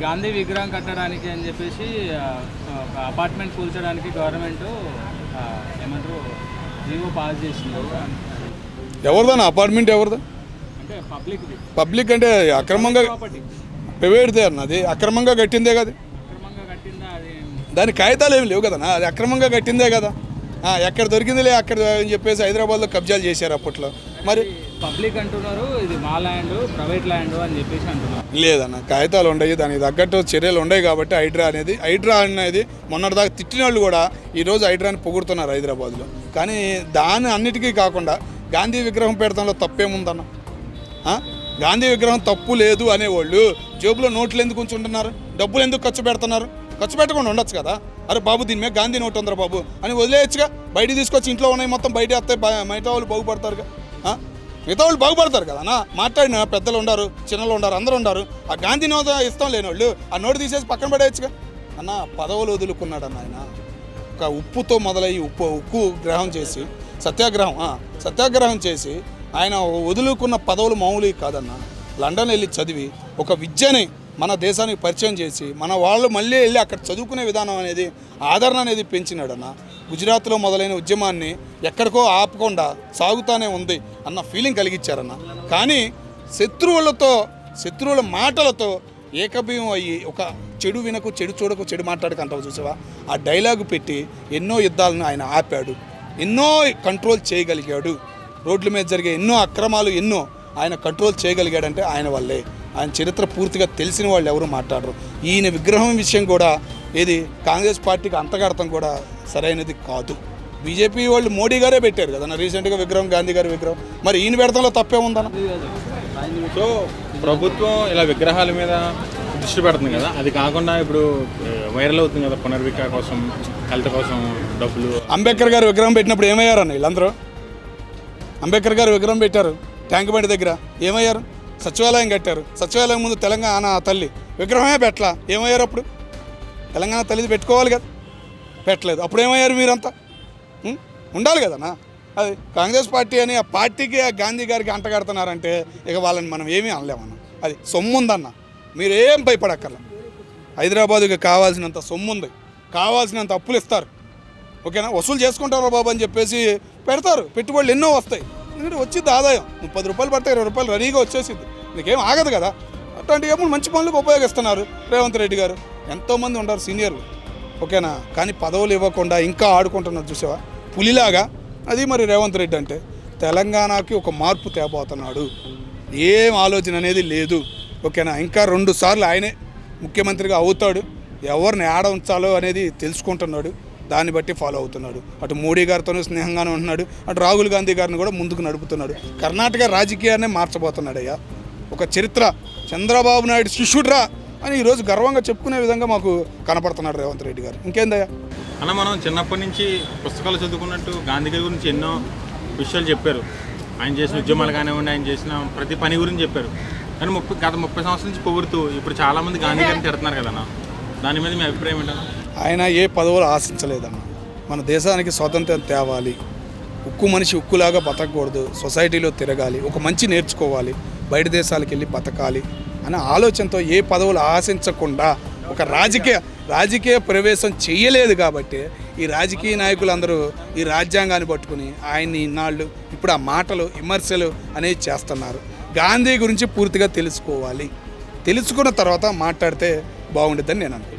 గాంధీ విగ్రహం కట్టడానికి అని చెప్పేసి ఒక అపార్ట్మెంట్ కూల్చడానికి గవర్నమెంట్ ఏమంటారు జీవో పాస్ చేసింది. ఎవరిదా అపార్ట్మెంట్ ఎవరిదా? అంటే పబ్లిక్ అంటే అక్రమంగా ప్రైవేట్దే అన్నది, అక్రమంగా కట్టిందే కదా. అక్రమంగా కట్టిందా? అది దాని కాగితాలు ఏమి లేవు కదన్నా, అది అక్రమంగా కట్టిందే కదా. ఎక్కడ దొరికిందిలే అక్కడ అని చెప్పేసి హైదరాబాద్లో కబ్జాలు చేశారు అప్పట్లో. మరి పబ్లిక్ అంటున్నారు, ఇది మా ల్యాండ్, ప్రైవేట్ ల్యాండ్ అని చెప్పేసి అంటున్నారు. లేదన్న, కాగితాలు ఉండవు, దానికి తగ్గట్టు చర్యలు ఉండవు కాబట్టి హైడ్రా అనేది మొన్నటిదాకా తిట్టిన వాళ్ళు కూడా ఈరోజు హైడ్రాని పొగుడుతున్నారు హైదరాబాద్లో. కానీ దాని అన్నిటికీ కాకుండా గాంధీ విగ్రహం పెడతంలో తప్పేముందన్న? గాంధీ విగ్రహం తప్పు లేదు అనేవాళ్ళు జేబులో నోట్లు ఎందుకు ఉంచుంటున్నారు? డబ్బులు ఎందుకు ఖర్చు పెడుతున్నారు? ఖర్చు పెట్టకుండా ఉండొచ్చు కదా. అరే బాబు దీని మీద గాంధీ నోటు ఉందరా బాబు అని వదిలేయచ్చుగా. బయటికి తీసుకొచ్చి ఇంట్లో ఉన్నాయి మొత్తం బయట వస్తాయి, మిగతా వాళ్ళు బాగుపడతారుగా. మిగతా వాళ్ళు బాగుపడతారు కదా అన్న. మాట్లాడిన పెద్దలు ఉండారు, చిన్నలు ఉండారు, అందరూ ఉండారు. ఆ గాంధీ నోటు ఇష్టం లేని వాళ్ళు ఆ నోటు తీసేసి పక్కన పడేయచ్చుగా అన్న. పదవులు వదులుకున్నాడు అన్న ఆయన. ఒక ఉప్పుతో మొదలయ్యి ఉక్కు గ్రహం చేసి సత్యాగ్రహం చేసి ఆయన వదులుకున్న పదవులు మామూలు కాదన్న. లండన్ వెళ్ళి చదివి ఒక విద్యని మన దేశానికి పరిచయం చేసి మన వాళ్ళు మళ్ళీ వెళ్ళి అక్కడ చదువుకునే విధానం అనేది, ఆదరణ అనేది పెంచినాడన్న. గుజరాత్లో మొదలైన ఉద్యమాన్ని ఎక్కడికో ఆపకుండా సాగుతూనే ఉంది అన్న ఫీలింగ్ కలిగించారన్న. కానీ శత్రువుల మాటలతో ఏకభీవం అయ్యి ఒక చెడు వినకు, చెడు చూడకు, చెడు మాట్లాడకు అంటావు చూసావా, ఆ డైలాగు పెట్టి ఎన్నో యుద్ధాలను ఆయన ఆపాడు, ఎన్నో కంట్రోల్ చేయగలిగాడు. రోడ్ల మీద జరిగే ఎన్నో అక్రమాలు ఆయన కంట్రోల్ చేయగలిగాడంటే ఆయన వల్లే. ఆయన చరిత్ర పూర్తిగా తెలిసిన వాళ్ళు ఎవరు మాట్లాడరు. ఈయన విగ్రహం విషయం కూడా ఏది కాంగ్రెస్ పార్టీకి అంతగడతాం కూడా సరైనది కాదు. బీజేపీ వాళ్ళు మోడీ గారే పెట్టారు కదన్న రీసెంట్గా విగ్రహం, గాంధీ గారి విగ్రహం. మరి ఈయన పెడతంలో తప్పేముందన్న? సో ప్రభుత్వం ఇలా విగ్రహాల మీద దృష్టి పెడుతుంది కదా, అది కాకుండా ఇప్పుడు వైరల్ అవుతుంది కదా పునర్వికాసం కోసం, హెల్త్ కోసం డబ్బులు. అంబేద్కర్ గారు విగ్రహం పెట్టినప్పుడు ఏమయ్యారన్న వీళ్ళందరూ? అంబేద్కర్ గారు విగ్రహం పెట్టారు ట్యాంక్ బండి దగ్గర, ఏమయ్యారు? సచివాలయం కట్టారు, సచివాలయం ముందు తెలంగాణ తల్లి విగ్రహమే పెట్టలా, ఏమయ్యారు? అప్పుడు తెలంగాణ తల్లిది పెట్టుకోవాలి కదా, పెట్టలేదు. అప్పుడు ఏమయ్యారు మీరంతా? ఉండాలి కదన్నా. అది కాంగ్రెస్ పార్టీ అని ఆ పార్టీకి ఆ గాంధీ గారికి అంటగడుతున్నారంటే ఇక వాళ్ళని మనం ఏమీ అనలేమన్నా. అది సొమ్ముందన్న, మీరేం భయపడక్కర్లా. హైదరాబాదుకి కావాల్సినంత సొమ్ముంది, కావాల్సినంత అప్పులు ఇస్తారు, ఓకేనా, వసూలు చేసుకుంటారు బాబు అని చెప్పేసి పెడతారు. పెట్టుబడులు ఎన్నో వస్తాయి, ఎందుకంటే వచ్చింది ఆదాయం. 30 రూపాయలు పడితే 20 రూపాయలు రెడీగా వచ్చేసింది, నీకేం ఆగదు కదా. అట్లాంటి ఏమో మంచి పనులకు ఉపయోగిస్తున్నారు రేవంత్ రెడ్డి గారు. ఎంతోమంది ఉన్నారు సీనియర్లు, ఓకేనా. కానీ పదవులు ఇవ్వకుండా ఇంకా ఆడుకుంటున్నారు చూసావా పులిలాగా. అది మరి రేవంత్ రెడ్డి అంటే తెలంగాణకి ఒక మార్పు తేబోతున్నాడు. ఏం ఆలోచన అనేది లేదు, ఓకేనా. ఇంకా 2 సార్లు ఆయనే ముఖ్యమంత్రిగా అవుతాడు. ఎవరిని ఆడ ఉంచాలో అనేది తెలుసుకుంటున్నాడు, దాన్ని బట్టి ఫాలో అవుతున్నాడు. అటు మోడీ గారితోనూ స్నేహంగానే ఉంటున్నాడు, అటు రాహుల్ గాంధీ గారిని కూడా ముందుకు నడుపుతున్నాడు. కర్ణాటక రాజకీయాన్ని మార్చబోతున్నాడు అయ్యా. ఒక చరిత్ర, చంద్రబాబు నాయుడు శిష్యుడ్రా అని ఈరోజు గర్వంగా చెప్పుకునే విధంగా మాకు కనపడుతున్నాడు రేవంత్ రెడ్డి గారు. ఇంకేందయ్యా అన్న, మనం చిన్నప్పటి నుంచి పుస్తకాలు చదువుకున్నట్టు గాంధీ గారి గురించి ఎన్నో విషయాలు చెప్పారు. ఆయన చేసిన ఉద్యమాలు కానివ్వండి, ఆయన చేసిన ప్రతి పని గురించి చెప్పారు. కానీ గత 30 సంవత్సరాల నుంచి పొగుడుతూ ఇప్పుడు చాలామంది గాంధీ గారిని తిడుతున్నారు కదన్నా, దాని మీద మీ అభిప్రాయం ఏంటన్నా? ఆయన ఏ పదవులు ఆశించలేదన్న. మన దేశానికి స్వాతంత్రం తేవాలి, ఉక్కు మనిషి ఉక్కులాగా బతకూడదు, సొసైటీలో తిరగాలి, ఒక మంచి నేర్చుకోవాలి, బయట దేశాలకు వెళ్ళి బతకాలి అనే ఆలోచనతో ఏ పదవులు ఆశించకుండా ఒక రాజకీయ ప్రవేశం చేయలేదు. కాబట్టి ఈ రాజకీయ నాయకులందరూ ఈ రాజ్యాంగాన్ని పట్టుకుని ఆయన్ని ఇన్నాళ్ళు ఇప్పుడు ఆ మాటలు విమర్శలు అనేవి చేస్తున్నారు. గాంధీ గురించి పూర్తిగా తెలుసుకోవాలి, తెలుసుకున్న తర్వాత మాట్లాడితే బాగుంటుందని నేను అనుకుంటున్నాను.